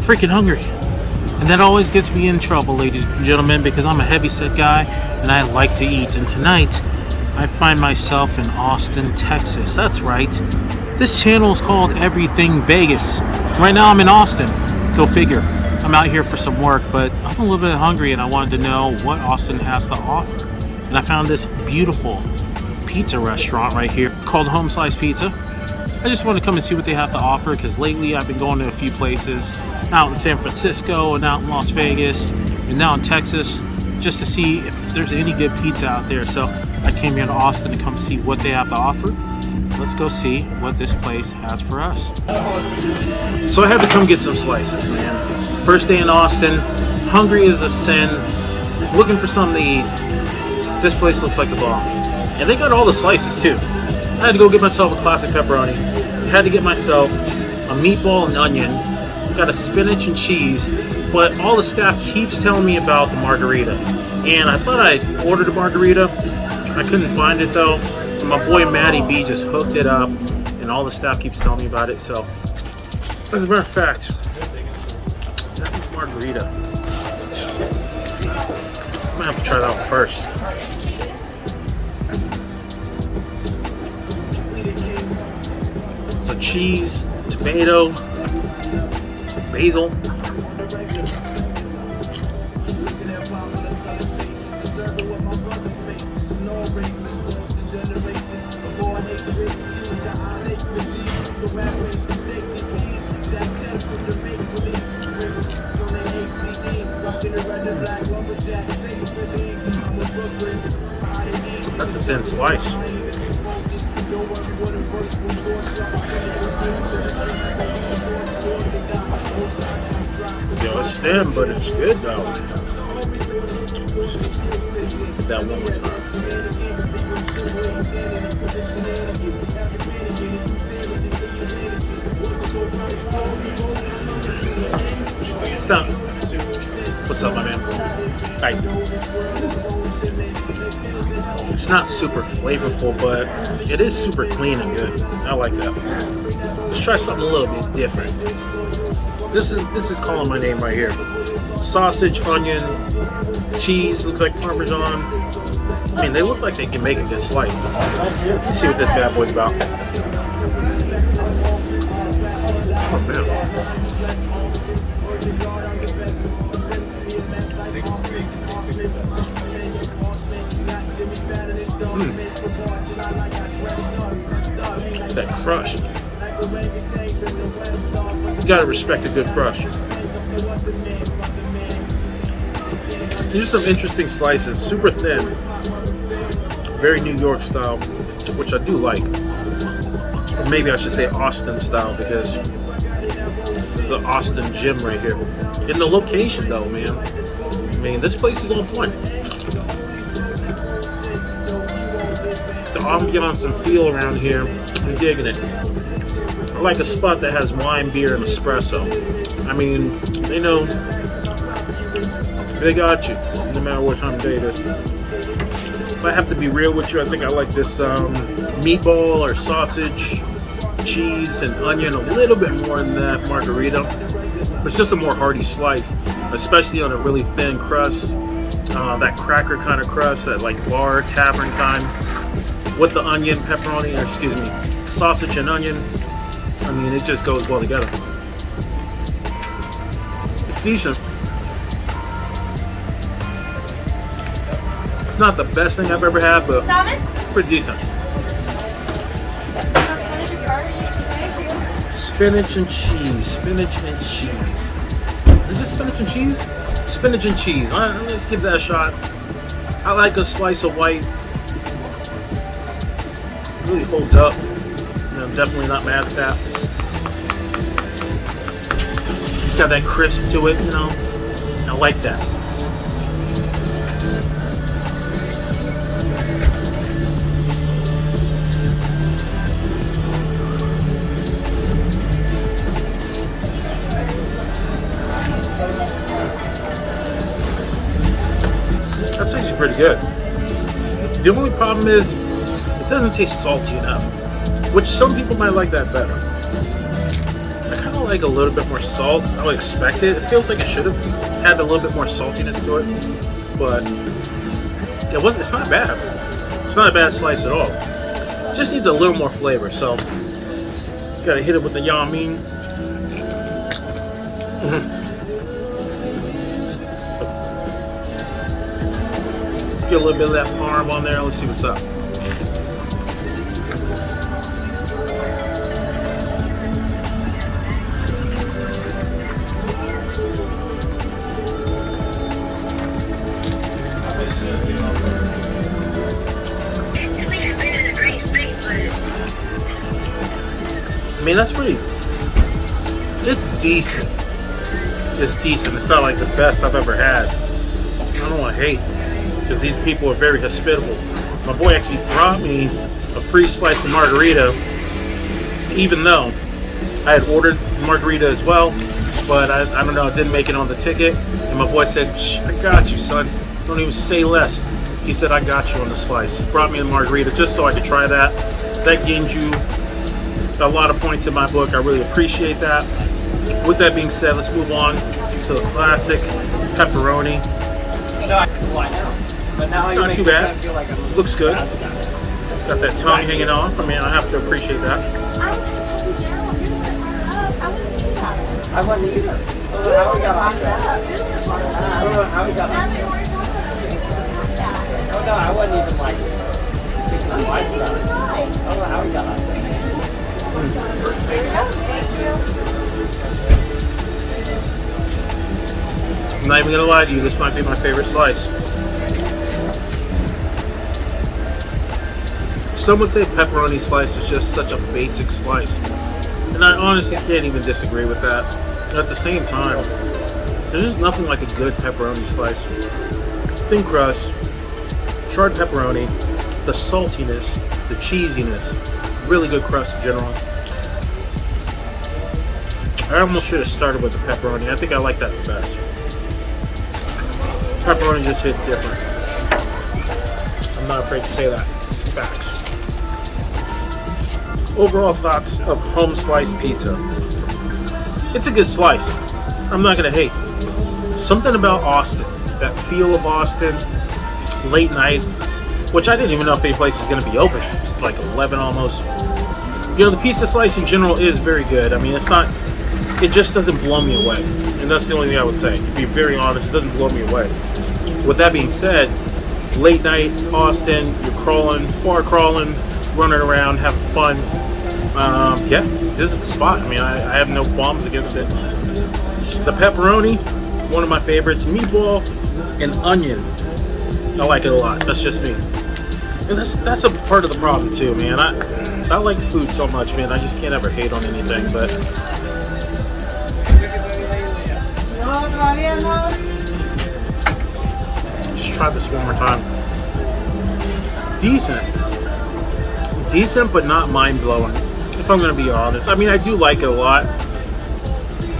freaking hungry. And that always gets me in trouble, ladies and gentlemen, because I'm a heavy-set guy and I like to eat. And tonight, I find myself in Austin, Texas. That's right. This channel is called Everything Vegas. Right now, I'm in Austin. Go figure. I'm out here for some work, but I'm a little bit hungry and I wanted to know what Austin has to offer. And I found this beautiful pizza restaurant right here called Home Slice Pizza. I just want to come and see what they have to offer because lately I've been going to a few places out in San Francisco and out in Las Vegas and now in Texas just to see if there's any good pizza out there. So I came here to Austin to come see what they have to offer. Let's go see what this place has for us. So I had to come get some slices, man. First day in Austin, hungry as a sin, looking for something to eat. This place looks like a bomb. And they got all the slices too. I had to go get myself a classic pepperoni. I had to get myself a meatball and onion. Got a spinach and cheese. But all the staff keeps telling me about the margarita. And I thought I ordered a margarita. I couldn't find it though. And my boy Matty B just hooked it up. And all the staff keeps telling me about it. So, as a matter of fact, that is margarita. I'm gonna have to try that one first. So cheese, tomato, basil. That's a thin slice. Yo, it's thin, but it's good though. Put that one more time. It's done. What's up, my man? Hi. It's not super flavorful, but it is super clean and good. I like that. Let's try something a little bit different. This is calling my name right here. Sausage, onion, cheese, looks like Parmesan. I mean, they look like they can make a good slice. Let's see what this bad boy's about. Oh man. That crust. You gotta respect a good crust. These are some interesting slices, super thin, very New York style, which I do like. Or maybe I should say Austin style because this is an Austin gym right here. In the location though, man, I mean, this place is on point. I'm getting some feel around here. I'm digging it. I like a spot that has wine, beer, and espresso. I mean, they know they got you, no matter what time of day it is. If I have to be real with you, I think I like this meatball or sausage, cheese, and onion a little bit more than that margarita. It's just a more hearty slice, especially on a really thin crust. That cracker kind of crust, that like bar, tavern kind. With the onion, pepperoni, or excuse me, sausage and onion, I mean, it just goes well together. It's decent. It's not the best thing I've ever had, but it's pretty decent. Spinach and cheese. Spinach and cheese. Is it spinach and cheese? Spinach and cheese. All right, let's give that a shot. I like a slice of white. Really holds up. I'm definitely not mad at that. It's got that crisp to it, you know. I like that. That's actually pretty good. The only problem is it doesn't taste salty enough, which some people might like that better. I kind of like a little bit more salt. I would expect it. It feels like it should have had a little bit more saltiness to it, but it wasn't. It's not bad. It's not a bad slice at all. Just needs a little more flavor. So gotta hit it with the yam mean. Get a little bit of that parm on there. Let's see what's up. I mean, that's pretty. It's decent. It's decent. It's not like the best I've ever had. I don't want to hate, because these people are very hospitable. My boy actually brought me a free slice of margarita, even though I had ordered margarita as well, but I don't know, it didn't make it on the ticket. And my boy said, "Shh, I got you, son. Don't even say less." He said, "I got you on the slice." He brought me a margarita just so I could try that. That gained you a lot of points in my book. I really appreciate that. With that being said, let's move on to the classic pepperoni. Not too bad. Looks good. Got that tongue hanging off. I mean, I have to appreciate that. I wasn't either. I don't know how we got off that. I don't know how we got off that. Oh no, I wasn't even like thinking twice about it. I don't know how we got off that. I'm not even gonna lie to you, this might be my favorite slice. Some would say pepperoni slice is just such a basic slice. And I honestly can't even disagree with that. At the same time, there's just nothing like a good pepperoni slice. Thin crust, charred pepperoni, the saltiness, the cheesiness, really good crust in general. I almost should have started with the pepperoni. I think I like that the best. Pepperoni just hit different. I'm not afraid to say that. It's facts. Overall thoughts of home sliced pizza. It's a good slice. I'm not gonna hate. Something about Austin, that feel of Austin, late night, which I didn't even know if any place was gonna be open. It's like 11 almost. You know, the pizza slice in general is very good. I mean, it's not, it just doesn't blow me away. And that's the only thing I would say. To be very honest, it doesn't blow me away. With that being said, late night Austin, you're crawling, bar crawling, running around, having fun. Yeah, this is the spot. I mean, I have no qualms against it. The pepperoni, one of my favorites. Meatball and onion, I like it a lot. That's just me. And that's a part of the problem too, man. I like food so much, man. I just can't ever hate on anything, but just try this one more time. Decent, but not mind-blowing, if I'm gonna be honest. I mean, I do like it a lot.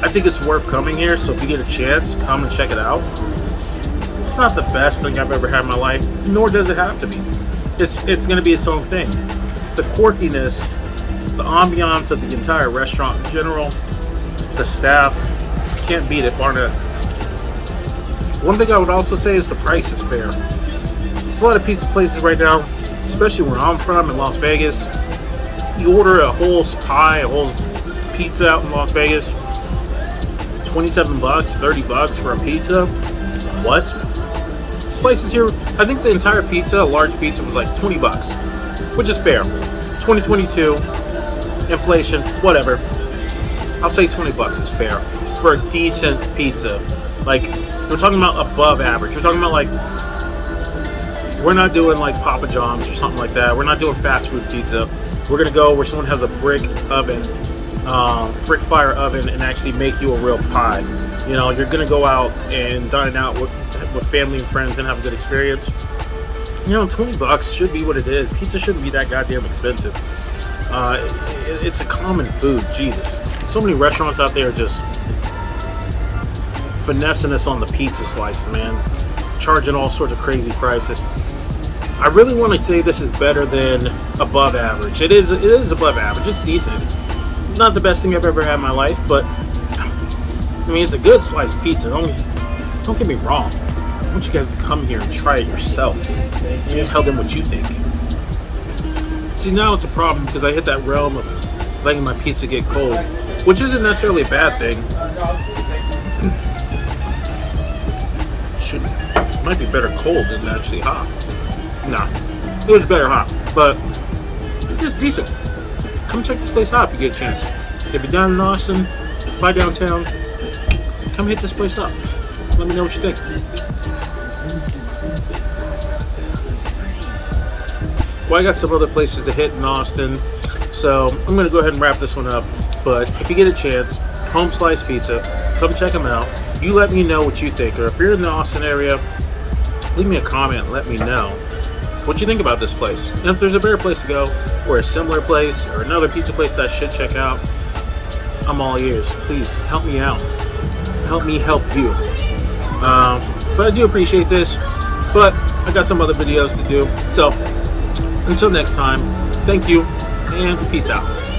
I think it's worth coming here, so if you get a chance, come and check it out. It's not the best thing I've ever had in my life, nor does it have to be. It's gonna be its own thing. The quirkiness, the ambiance of the entire restaurant in general, the staff, can't beat it, bar none. One thing I would also say is the price is fair. There's a lot of pizza places right now, especially where I'm from in Las Vegas. You order a whole pie, a whole pizza out in Las Vegas, 27 bucks, 30 bucks for a pizza. What? Slices here, I think the entire pizza, a large pizza, was like 20 bucks, which is fair. 2022, inflation, whatever. I'll say 20 bucks is fair for a decent pizza. Like, we're talking about above average. We're talking about like, we're not doing like Papa John's or something like that. We're not doing fast food pizza. We're gonna go where someone has a brick oven, brick fire oven, and actually make you a real pie. You know, you're gonna go out and dine out with family and friends and have a good experience. You know, 20 bucks should be what it is. Pizza shouldn't be that goddamn expensive. It's a common food, Jesus. So many restaurants out there just finessing us on the pizza slices, man. Charging all sorts of crazy prices. I really want to say this is better than above average. It is above average. It's decent. Not the best thing I've ever had in my life, but I mean, it's a good sliced pizza. Don't get me wrong. I want you guys to come here and try it yourself and tell them what you think. See, now it's a problem because I hit that realm of letting my pizza get cold, which isn't necessarily a bad thing. It might be better cold than actually hot. Nah, it was better hot, but it's decent. Come check this place out if you get a chance. If you're down in Austin, by downtown, come hit this place up. Let me know what you think. Well, I got some other places to hit in Austin, so I'm going to go ahead and wrap this one up. But if you get a chance, Home Slice Pizza, come check them out. You let me know what you think, or if you're in the Austin area, leave me a comment and let me know what you think about this place. And if there's a better place to go, or a similar place, or another pizza place that I should check out, I'm all ears. Please help me out. Help me help you. But I do appreciate this, but I got some other videos to do. So until next time, thank you and peace out.